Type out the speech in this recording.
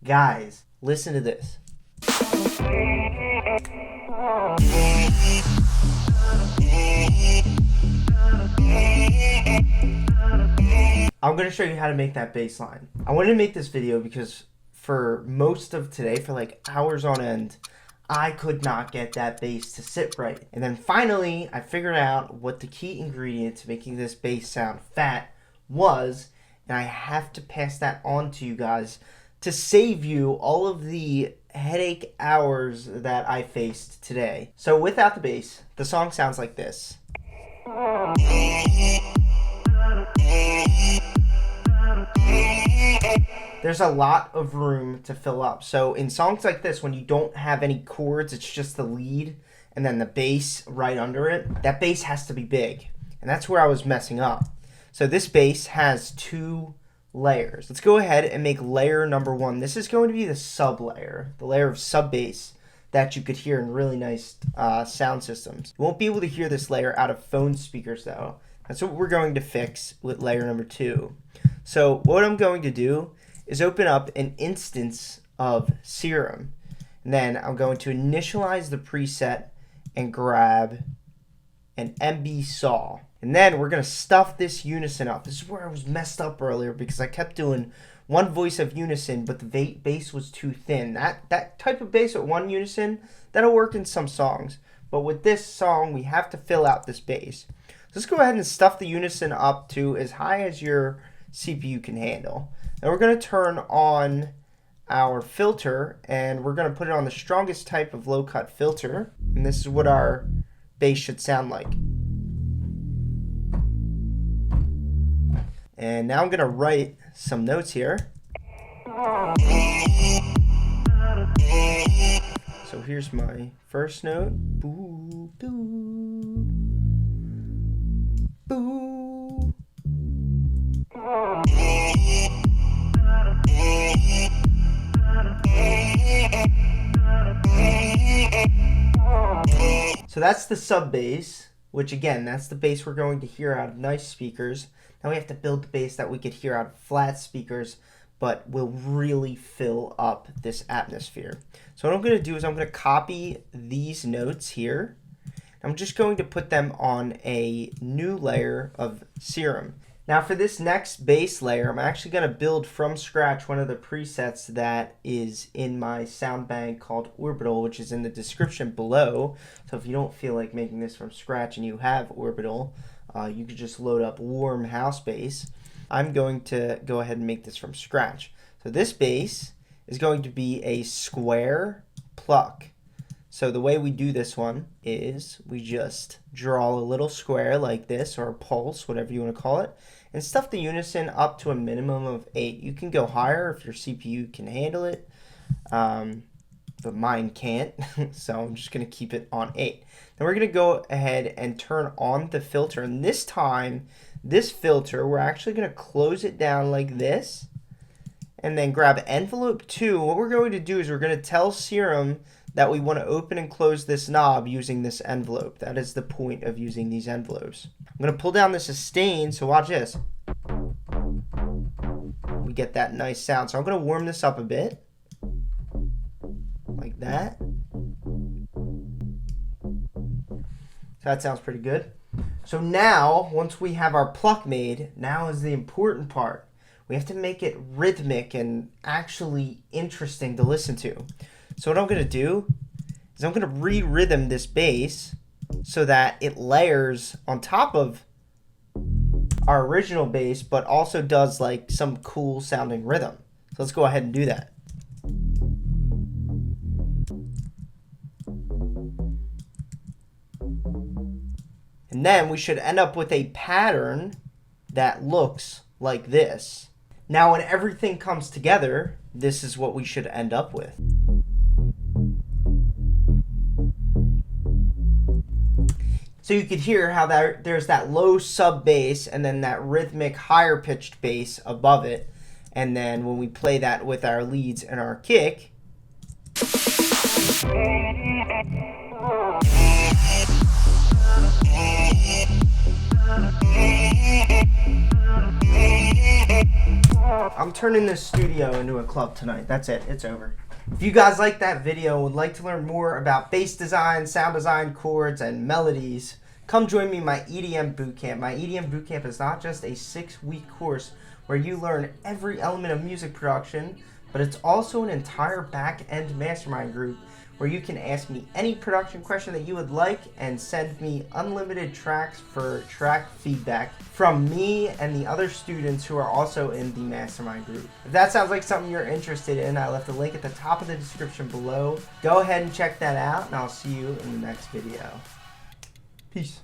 Guys, listen to this. I'm going to show you how to make that bass line. I wanted to make this video because for most of today, for like hours on end, I could not get that bass to sit right. And then finally, I figured out what the key ingredient to making this bass sound fat was, and I have to pass that on to you guys to save you all of the headache hours that I faced today. So without the bass, the song sounds like this. There's a lot of room to fill up. So in songs like this, when you don't have any chords, it's just the lead and then the bass right under it, that bass has to be big. And that's where I was messing up. So this bass has 2 layers. Let's go ahead and make layer number 1. This is going to be the sub layer, the layer of sub bass that you could hear in really nice sound systems. You won't be able to hear this layer out of phone speakers though. That's what we're going to fix with layer number 2. So what I'm going to do is open up an instance of Serum. And then I'm going to initialize the preset and grab an MB saw. And then we're going to stuff this unison up. This is where I was messed up earlier because I kept doing one voice of unison, but the bass was too thin. That type of bass at one unison, that'll work in some songs. But with this song, we have to fill out this bass. Let's go ahead and stuff the unison up to as high as your CPU can handle. Then we're going to turn on our filter, and we're going to put it on the strongest type of low-cut filter. And this is what our bass should sound like. And now I'm going to write some notes here. So here's my first note. Boo, boo, boo. So that's the sub bass, which again, that's the bass we're going to hear out of nice speakers. Now we have to build the bass that we could hear out of flat speakers, but will really fill up this atmosphere. So what I'm going to do is I'm going to copy these notes here. I'm just going to put them on a new layer of Serum. Now for this next bass layer, I'm actually going to build from scratch one of the presets that is in my sound bank called Orbital, which is in the description below. So if you don't feel like making this from scratch and you have Orbital, you could just load up Warm House Bass. I'm going to go ahead and make this from scratch. So this bass is going to be a square pluck. So the way we do this one is we just draw a little square like this, or a pulse, whatever you want to call it, and stuff the unison up to a minimum of 8. You can go higher if your CPU can handle it, but mine can't, so I'm just going to keep it on 8. Then we're going to go ahead and turn on the filter, and this time, this filter, we're actually going to close it down like this, and then grab envelope 2. What we're going to do is we're going to tell Serum that we want to open and close this knob using this envelope. That is the point of using these envelopes. I'm going to pull down the sustain, so watch this. We get that nice sound. So I'm going to warm this up a bit. Like that. So that sounds pretty good. So now, once we have our pluck made, now is the important part. We have to make it rhythmic and actually interesting to listen to. So what I'm going to do is I'm going to re-rhythm this bass so that it layers on top of our original bass, but also does like some cool sounding rhythm. So let's go ahead and do that. And then we should end up with a pattern that looks like this. Now when everything comes together, this is what we should end up with. So you could hear how there's that low sub bass and then that rhythmic higher pitched bass above it. And then when we play that with our leads and our kick, I'm turning this studio into a club tonight. That's it. It's over. If you guys like that video and would like to learn more about bass design, sound design, chords, and melodies, come join me in my EDM Bootcamp. My EDM Bootcamp is not just a 6-week course where you learn every element of music production, but it's also an entire back-end mastermind group where you can ask me any production question that you would like and send me unlimited tracks for track feedback from me and the other students who are also in the mastermind group. If that sounds like something you're interested in, I left a link at the top of the description below. Go ahead and check that out, and I'll see you in the next video. Peace.